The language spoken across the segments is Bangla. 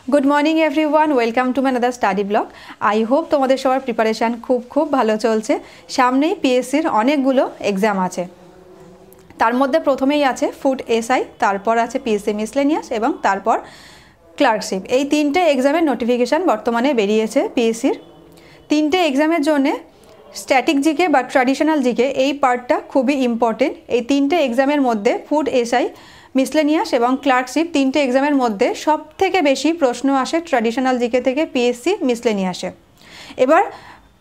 Good morning everyone welcome to my another study blog. I hope तुम्हारे सबार प्रिपारेशन खूब भालो चलছে। सामने पीएससिर अनेकगुलो एग्जाम आछे, तार मध्य प्रथमेई आछे फूड एसआई, तारपर आछे पीएससी मिसलेनियास एवं तारपर क्लार्कशिप। এই তিনটে एग्जामेर नोटिफिकेशन बर्तमाने बेरिয়েছে पीएससिर। তিনটে एग्जामेर জন্য स्टैटिक जिके बा ट्रेडिशनल जिके এই पार्टটা খুবই इम्पोर्टेंट। এই তিনটে एग्जामेर मध्य फूड एसआई मिसलेनियास एवं क्लार्कशिप तीनटे एग्जामेर मध्य सबथेके बेशी प्रश्न आसे ट्रेडिशनल जिके थेके पीएससी मिसलेनियासे। एबार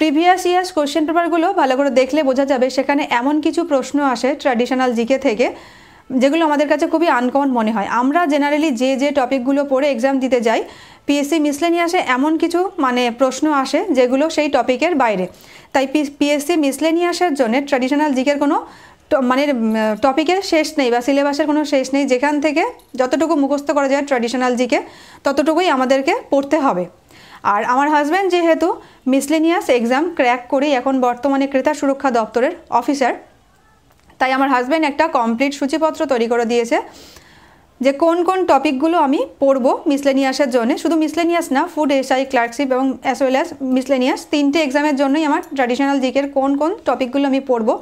प्रिभियास यार्स कोश्चेन पेपारगुलो भालो करे देखले बोझा जाबे सेखाने एमन किछु प्रश्न आसे ट्रेडिशनल जिके थेके যেগুলো আমাদের কাছে খুবই আনকমন মনে হয়। আমরা জেনারেলি যে টপিকগুলো পড়ে এক্সাম দিতে যাই, পিএসসি মিসলেনিয়াসে এমন কিছু প্রশ্ন আসে যেগুলো সেই টপিকের বাইরে। তাই পিএসসি মিসলেনিয়াসের জন্য ট্র্যাডিশনাল জিকের কোনো টপিকের শেষ নেই বা সিলেবাসের কোনো শেষ নেই। যেখান থেকে যতটুকু মুখস্থ করা যায় ট্র্যাডিশনাল জিকে ততটুকুই আমাদেরকে পড়তে হবে। আর আমার হাজব্যান্ড যেহেতু মিসলেনিয়াস এক্সাম ক্র্যাক করেই এখন বর্তমানে ক্রেতা সুরক্ষা দপ্তরের অফিসার, তাই আমার হাজব্যান্ড একটা কমপ্লিট সূচিপত্র তৈরি করে দিয়েছে যে কোন কোন টপিকগুলো আমি পড়বো মিসলেনিয়াসের জন্য। শুধু মিসলেনিয়াস না, ফুড এসআই ক্লার্কশিপ এবং অ্যাজ ওয়েল অ্যাজ মিসলেনিয়াস তিনটে এক্সামের জন্যই আমার ট্র্যাডিশনাল জিকের কোন কোন টপিকগুলো আমি পড়বো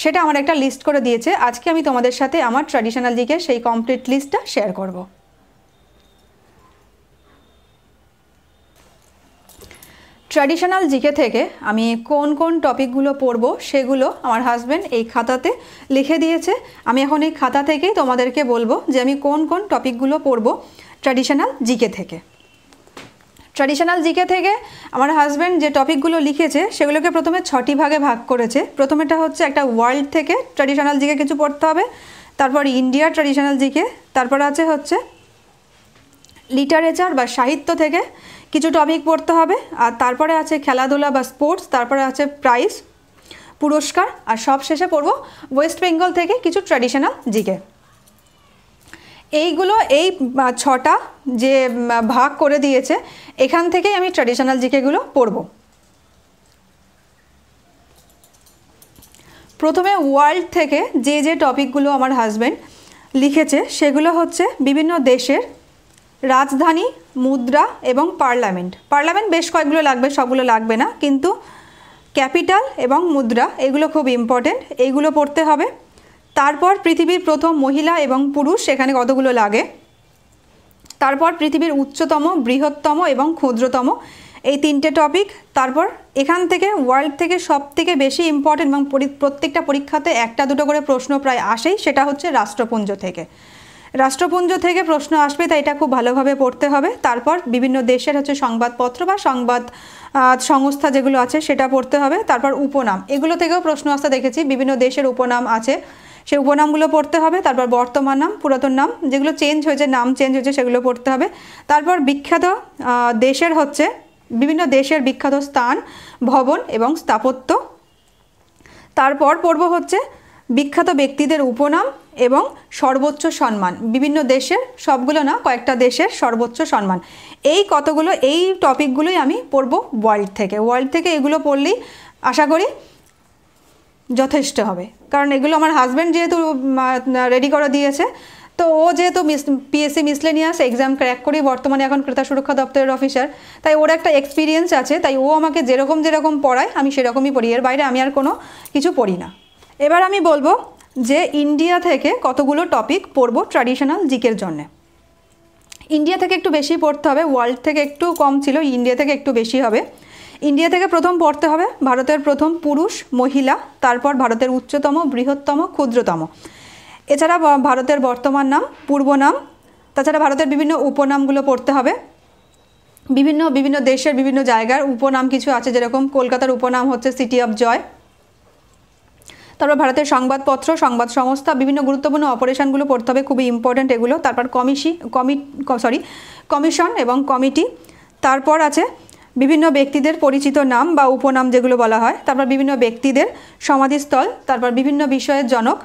সেটা আমার একটা লিস্ট করে দিয়েছে। আজকে আমি তোমাদের সাথে আমার ট্র্যাডিশনাল জিকের সেই কমপ্লিট লিস্টটা শেয়ার করব। ট্র্যাডিশনাল জিকে থেকে আমি কোন কোন টপিকগুলো পড়বো সেগুলো আমার হাজব্যান্ড এই খাতাতে লিখে দিয়েছে। আমি এখন এই খাতা থেকেই তোমাদেরকে বলবো যে আমি কোন কোন টপিকগুলো পড়বো ট্র্যাডিশনাল জিকে থেকে। ট্র্যাডিশনাল জিকে থেকে আমার হাজব্যান্ড যে টপিকগুলো লিখেছে সেগুলোকে প্রথমে 6টি ভাগে ভাগ করেছে। প্রথমেটা হচ্ছে একটা ওয়ার্ল্ড থেকে ট্র্যাডিশনাল জিকে কিছু পড়তে হবে, তারপর ইন্ডিয়ার ট্র্যাডিশনাল জিকে, তারপর হচ্ছে লিটারেচার বা সাহিত্য থেকে কিছু টপিক পড়তে হবে, আর তারপরে আছে খেলাধুলা বা স্পোর্টস, তারপরে আছে প্রাইজ পুরস্কার, আর সবশেষে পড়ব ওয়েস্ট বেঙ্গল থেকে কিছু ট্র্যাডিশনাল জিকে। এইগুলো এই 6টা যে ভাগ করে দিয়েছে এখান থেকেই আমি ট্র্যাডিশনাল জিকেগুলো পড়ব। প্রথমে ওয়ার্ল্ড থেকে যে টপিকগুলো আমার হাজব্যান্ড লিখেছে সেগুলো হচ্ছে বিভিন্ন দেশের রাজধানী, মুদ্রা এবং পার্লামেন্ট বেশ কয়েকগুলো লাগবে, সবগুলো লাগবে না, কিন্তু ক্যাপিটাল এবং মুদ্রা এগুলো খুব ইম্পর্টেন্ট, এইগুলো পড়তে হবে। তারপর পৃথিবীর প্রথম মহিলা এবং পুরুষ এখানে কতগুলো লাগে, তারপর পৃথিবীর উচ্চতম, বৃহত্তম এবং ক্ষুদ্রতম এই তিনটে টপিক। তারপর এখান থেকে ওয়ার্ল্ড থেকে সবথেকে বেশি ইম্পর্টেন্ট এবং প্রত্যেকটা পরীক্ষাতে একটা দুটো করে প্রশ্ন প্রায় আসেই, সেটা হচ্ছে রাষ্ট্রপুঞ্জ থেকে। রাষ্ট্রপুঞ্জ থেকে প্রশ্ন আসবে, তাই এটা খুব ভালোভাবে পড়তে হবে। তারপর বিভিন্ন দেশের হচ্ছে সংবাদপত্র বা সংবাদ সংস্থা যেগুলো আছে সেটা পড়তে হবে। তারপর উপনাম, এগুলো থেকেও প্রশ্ন আসতে দেখেছি, বিভিন্ন দেশের উপনাম আছে সেই উপনামগুলো পড়তে হবে। তারপর বর্তমান নাম, পুরাতন নাম যেগুলো চেঞ্জ হয়েছে, নাম চেঞ্জ হয়েছে সেগুলো পড়তে হবে। তারপর বিখ্যাত দেশের হচ্ছে বিভিন্ন দেশের বিখ্যাত স্থান, ভবন এবং স্থাপত্য। তারপর পড়ব হচ্ছে বিখ্যাত ব্যক্তিদের উপনাম এবং সর্বোচ্চ সম্মান, বিভিন্ন দেশের, সবগুলো না কয়েকটা দেশের সর্বোচ্চ সম্মান। এই কতগুলো এই টপিকগুলোই আমি পড়ব ওয়ার্ল্ড থেকে। এগুলো পড়লেই আশা করি যথেষ্ট হবে, কারণ এগুলো আমার হাজব্যান্ড যেহেতু রেডি করে দিয়েছে, তো ও যেহেতু পিএসসি মিসলেনিয়াস এক্সাম ক্র্যাক করেই বর্তমানে এখন ক্রেতা সুরক্ষা দপ্তরের অফিসার, তাই ওর একটা এক্সপিরিয়েন্স আছে, তাই ও আমাকে যেরকম পড়ায় আমি সেরকমই পড়ি, এর বাইরে আমি আর কোনো কিছু পড়ি না। এবার আমি বলবো যে ইন্ডিয়া থেকে কতগুলো টপিক পড়বো ট্র্যাডিশনাল জিকের জন্য। ইন্ডিয়া থেকে একটু বেশি পড়তে হবে, ওয়ার্ল্ড থেকে একটু কম ছিল, ইন্ডিয়া থেকে একটু বেশি হবে। ইন্ডিয়া থেকে প্রথম পড়তে হবে ভারতের প্রথম পুরুষ, মহিলা, তারপর ভারতের উচ্চতম, বৃহত্তম, ক্ষুদ্রতম, এছাড়া ভারতের বর্তমান নাম, পূর্ব নাম, তাছাড়া ভারতের বিভিন্ন উপনামগুলো পড়তে হবে। বিভিন্ন দেশের বিভিন্ন জায়গার উপনাম কিছু আছে, যেরকম কলকাতার উপনাম হচ্ছে সিটি অফ জয়। তারপর ভারতের সংবাদপত্র, সংবাদ সংস্থা, বিভিন্ন গুরুত্বপূর্ণ অপারেশনগুলো পড়তে হবে, খুবই ইম্পর্ট্যান্ট এগুলো। তারপর কমিশন এবং কমিটি। তারপর আছে বিভিন্ন ব্যক্তিদের পরিচিত নাম বা উপনাম যেগুলো বলা হয়। তারপর বিভিন্ন ব্যক্তিদের সমাধিস্থল, তারপর বিভিন্ন বিষয়ের জনক।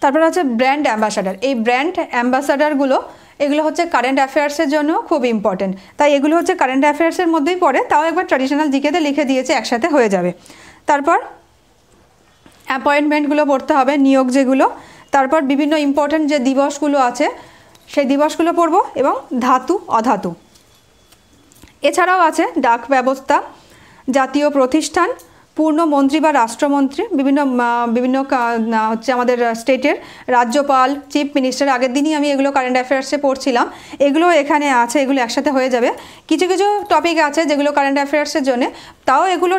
তারপর আছে ব্র্যান্ড অ্যাম্বাসাডার। এই ব্র্যান্ড অ্যাম্বাসাডারগুলো এগুলো হচ্ছে কারেন্ট অ্যাফেয়ার্সের জন্য খুব ইম্পর্টেন্ট, তাই এগুলো হচ্ছে কারেন্ট অ্যাফেয়ার্সের মধ্যেই পড়ে, তাও একবার ট্র্যাডিশনাল জিকেতে লিখে দিয়েছে, একসাথে হয়ে যাবে। তারপর অ্যাপয়েন্টমেন্টগুলো পড়তে হবে, নিয়োগ যেগুলো। তারপর বিভিন্ন ইম্পর্টেন্ট যে দিবসগুলো আছে সেই দিবসগুলো পড়ব, এবং ধাতু অধাতু। এছাড়াও আছে ডাক ব্যবস্থা, জাতীয় প্রতিষ্ঠান, পূর্ণ মন্ত্রী বা রাষ্ট্রমন্ত্রী, বিভিন্ন হচ্ছে আমাদের স্টেটের রাজ্যপাল, চিফ মিনিস্টার। আগের দিনই আমি এগুলো কারেন্ট অ্যাফেয়ার্সে পড়ছিলাম, এগুলো এখানে আছে, এগুলো একসাথে হয়ে যাবে। কিছু কিছু টপিক আছে যেগুলো কারেন্ট অ্যাফেয়ার্সের জন্য, তাও এগুলো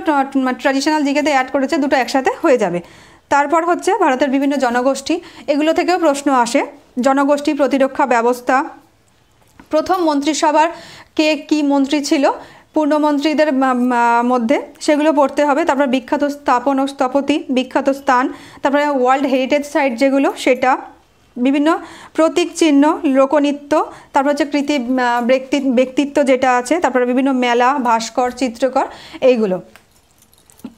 ট্র্যাডিশনাল জিকেতে অ্যাড করেছে, দুটো একসাথে হয়ে যাবে। তারপর হচ্ছে ভারতের বিভিন্ন জনগোষ্ঠী, এগুলো থেকেও প্রশ্ন আসে। জনগোষ্ঠী, প্রতিরক্ষা ব্যবস্থা, প্রথম মন্ত্রিসভার কে কী মন্ত্রী ছিল পূর্ণমন্ত্রীদের মধ্যে, সেগুলো পড়তে হবে। তারপর বিখ্যাত স্থাপন ও স্থপতি, বিখ্যাত স্থান, তারপরে ওয়ার্ল্ড হেরিটেজ সাইট যেগুলো সেটা, বিভিন্ন প্রতীক চিহ্ন, লোকনৃত্য, তারপর হচ্ছে ব্যক্তিত্ব যেটা আছে, তারপরে বিভিন্ন মেলা, ভাস্কর, চিত্রকর, এইগুলো।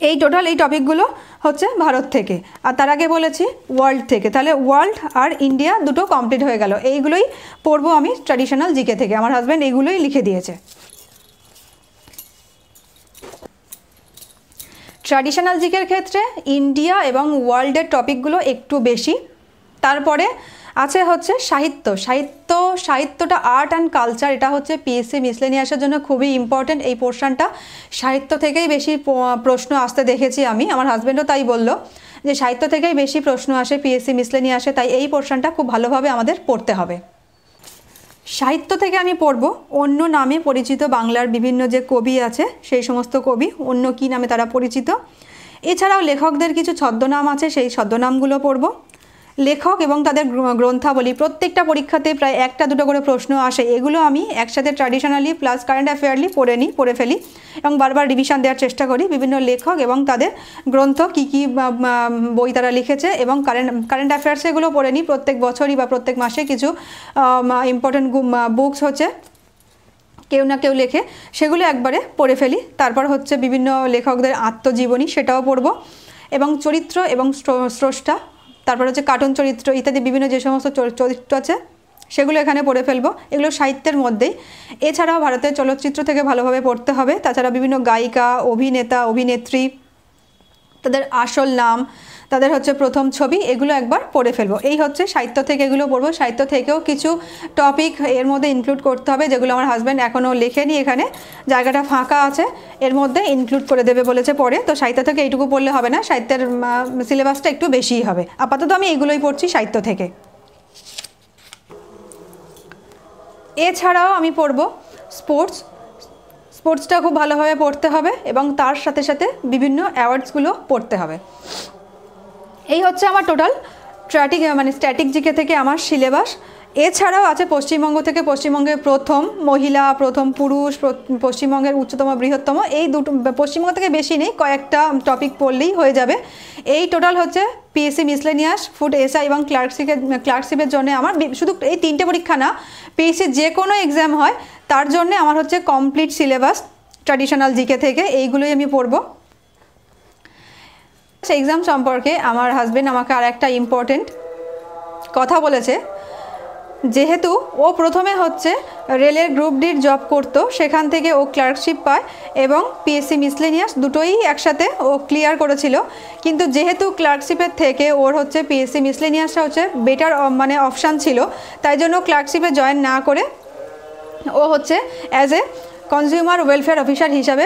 এই টোটাল এই টপিকগুলো হচ্ছে ভারত থেকে। আর তার আগে বলেছি ওয়ার্ল্ড থেকে, তাহলে ওয়ার্ল্ড আর ইন্ডিয়া দুটো কমপ্লিট হয়ে গেল। এইগুলোই পড়বো আমি ট্র্যাডিশনাল জিকে থেকে, আমার হাজব্যান্ড এইগুলোই লিখে দিয়েছে। ট্র্যাডিশনাল জিকের ক্ষেত্রে ইন্ডিয়া এবং ওয়ার্ল্ডের টপিকগুলো একটু বেশি। তারপরে আছে হচ্ছে সাহিত্যটা আর্ট অ্যান্ড কালচার, এটা হচ্ছে পিএসসি মিসলেনিয়াসের জন্য খুবই ইম্পর্টেন্ট। এই পোর্শনটা সাহিত্য থেকেই বেশি প্রশ্ন আসতে দেখেছি আমি, আমার হাজব্যান্ডও তাই বলল যে সাহিত্য থেকেই বেশি প্রশ্ন আসে পিএসসি মিসলেনিয়াসে, তাই এই পোর্শনটা খুব ভালোভাবে আমাদের পড়তে হবে। সাহিত্য থেকে আমি পড়ব অন্য নামে পরিচিত বাংলার বিভিন্ন যে কবি আছে, সেই সমস্ত কবি অন্য কী নামে তারা পরিচিত। এছাড়াও লেখকদের কিছু ছদ্মনাম আছে, সেই ছদ্মনামগুলো পড়ব। লেখক এবং তাদের গ্রন্থাবলী, প্রত্যেকটা পরীক্ষাতে প্রায় একটা দুটো করে প্রশ্ন আসে, এগুলো আমি একসাথে ট্র্যাডিশনালি প্লাস কারেন্ট অ্যাফেয়ারলি পড়ে ফেলি এবং বারবার রিভিশন দেওয়ার চেষ্টা করি। বিভিন্ন লেখক এবং তাদের গ্রন্থ, কী কী বই তারা লিখেছে, এবং কারেন্ট অ্যাফেয়ার্সে এগুলো পড়ে নিই। প্রত্যেক বছরই বা প্রত্যেক মাসে কিছু ইম্পর্টেন্ট বুকস হচ্ছে কেউ না কেউ লেখে, সেগুলো একবারে পড়ে ফেলি। তারপর হচ্ছে বিভিন্ন লেখকদের আত্মজীবনী, সেটাও পড়ব, এবং চরিত্র এবং স্রষ্টা, তারপর হচ্ছে কার্টুন চরিত্র ইত্যাদি বিভিন্ন যে সমস্ত চরিত্র আছে সেগুলো এখানে পড়ে ফেলবো। এগুলো সাহিত্যের মধ্যেই। এছাড়াও ভারতের চলচ্চিত্র থেকে ভালোভাবে পড়তে হবে। তাছাড়া বিভিন্ন গায়িকা, অভিনেতা, অভিনেত্রী, তাদের আসল নাম, তাদের হচ্ছে প্রথম ছবি, এগুলো একবার পড়ে ফেলবো। এই হচ্ছে সাহিত্য থেকে এগুলো পড়বো। সাহিত্য থেকেও কিছু টপিক এর মধ্যে ইনক্লুড করতে হবে, যেগুলো আমার হাজব্যান্ড এখনও লেখেনি, এখানে জায়গাটা ফাঁকা আছে, এর মধ্যে ইনক্লুড করে দেবে বলেছে পরে। তো সাহিত্য থেকে এইটুকু পড়লে হবে না, সাহিত্যের সিলেবাসটা একটু বেশিই হবে। আপাতত আমি এগুলোই পড়ছি সাহিত্য থেকে। এছাড়াও আমি পড়ব স্পোর্টসটা খুব ভালোভাবে পড়তে হবে, এবং তার সাথে সাথে বিভিন্ন অ্যাওয়ার্ডসগুলো পড়তে হবে। এই হচ্ছে আমার টোটাল স্ট্যাটিক জিকে থেকে আমার সিলেবাস। এছাড়াও আছে পশ্চিমবঙ্গ থেকে, পশ্চিমবঙ্গের প্রথম মহিলা, প্রথম পুরুষ, পশ্চিমবঙ্গের উচ্চতম, বৃহত্তম, এই দুটো পশ্চিমবঙ্গ থেকে বেশি নেই, কয়েকটা টপিক পড়লেই হয়ে যাবে। এই টোটাল হচ্ছে পিএসসি মিসলেনিয়াস, ফুড এসআই এবং ক্লার্কশিপের জন্য আমার শুধু এই তিনটে পরীক্ষা না, পিএসসি যে কোনো এক্সাম হয় তার জন্য আমার হচ্ছে কমপ্লিট সিলেবাস ট্র্যাডিশনাল জিকে থেকে, এইগুলোই আমি পড়ব। এক্সাম সম্পর্কে আমার হাজব্যান্ড আমাকে আর একটা ইম্পর্টেন্ট কথা বলেছে। যেহেতু ও প্রথমে হচ্ছে রেলের গ্রুপ ডির জব করতো, সেখান থেকে ও ক্লার্কশিপ পায় এবং পিএসসি মিসলেনিয়াস দুটোই একসাথে ও ক্লিয়ার করেছিল। কিন্তু যেহেতু ক্লার্কশিপের থেকে ওর হচ্ছে পিএসসি মিসলেনিয়াসটা হচ্ছে বেটার অপশান ছিল, তাই জন্য ক্লার্কশিপে জয়েন না করে ও হচ্ছে as a consumer welfare officer হিসাবে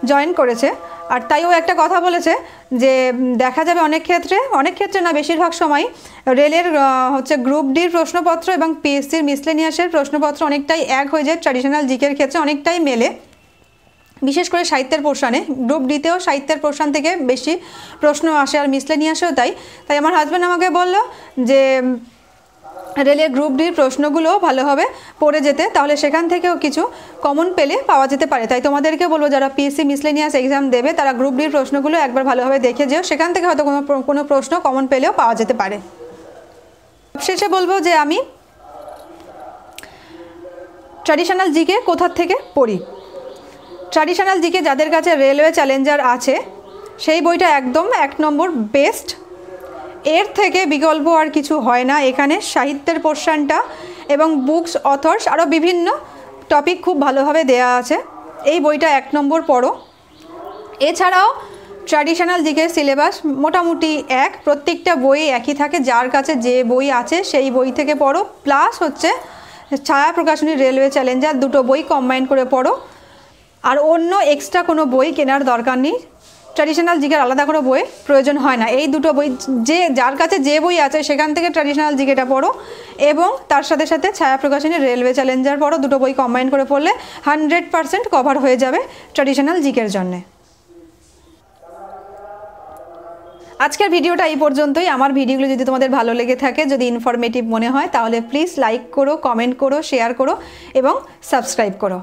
জয়েন করেছে। আর তাই ও একটা কথা বলেছে যে দেখা যাবে অনেক ক্ষেত্রে না, বেশিরভাগ সময় রেলের হচ্ছে গ্রুপ ডির প্রশ্নপত্র এবং পিএসসির মিসলেনিয়াসের প্রশ্নপত্র অনেকটাই এক হয়ে যায়, ট্র্যাডিশনাল জিকের ক্ষেত্রে অনেকটাই মেলে, বিশেষ করে সাহিত্যের পোর্শনে। গ্রুপ ডিতেও সাহিত্যের পোর্শন থেকে বেশি প্রশ্ন আসে, আর মিসলেনিয়াসেও তাই আমার হাজব্যান্ড আমাকে বলল যে রেলের গ্রুপ ডির প্রশ্নগুলো ভালোভাবে পড়ে যেতে, তাহলে সেখান থেকেও কিছু কমন পেলে পাওয়া যেতে পারে। তাই তোমাদেরকে বলবো যারা পিএসসি মিসলেনিয়াস এক্সাম দেবে তারা গ্রুপ ডির প্রশ্নগুলো একবার ভালোভাবে দেখে যেও, সেখান থেকে হয়তো কোনো প্রশ্ন কমন পেলেও পাওয়া যেতে পারে। শেষে বলবো যে আমি ট্র্যাডিশনাল জিকে কোথা থেকে পড়ি। ট্র্যাডিশনাল জিকে যাদের কাছে রেলওয়ে চ্যালেঞ্জার আছে সেই বইটা একদম 1 নম্বর বেস্ট, এর থেকে বিকল্প আর কিছু হয় না। এখানে সাহিত্যের পোর্শনটা এবং বুকস, অথর্স, আরও বিভিন্ন টপিক খুব ভালোভাবে দেয়া আছে। এই বইটা 1 নম্বর পড়ো। এছাড়াও ট্র্যাডিশনাল জিকের সিলেবাস মোটামুটি প্রত্যেকটা বই একই থাকে, যার কাছে যে বই আছে সেই বই থেকে পড়ো। প্লাস হচ্ছে ছায়া প্রকাশনী রেলওয়ে চ্যালেঞ্জার, দুটো বই কম্বাইন করে পড়ো। আর অন্য এক্সট্রা কোনো বই কেনার দরকার নেই, ট্র্যাডিশনাল জিকের আলাদা কোনো বই প্রয়োজন হয় না। এই দুটো বই যার কাছে যে বই আছে সেখান থেকে ট্র্যাডিশনাল জিকেটা পড়ো এবং তার সাথে সাথে ছায়া প্রকাশনী রেলওয়ে চ্যালেঞ্জার পড়ো। দুটো বই কম্বাইন করে পড়লে 100% কভার হয়ে যাবে ট্র্যাডিশনাল জিকের জন্যে। আজকের ভিডিওটা এই পর্যন্তই। আমার ভিডিওগুলো যদি তোমাদের ভালো লেগে থাকে, যদি ইনফরমেটিভ মনে হয়, তাহলে প্লিজ লাইক করো, কমেন্ট করো, শেয়ার করো এবং সাবস্ক্রাইব করো।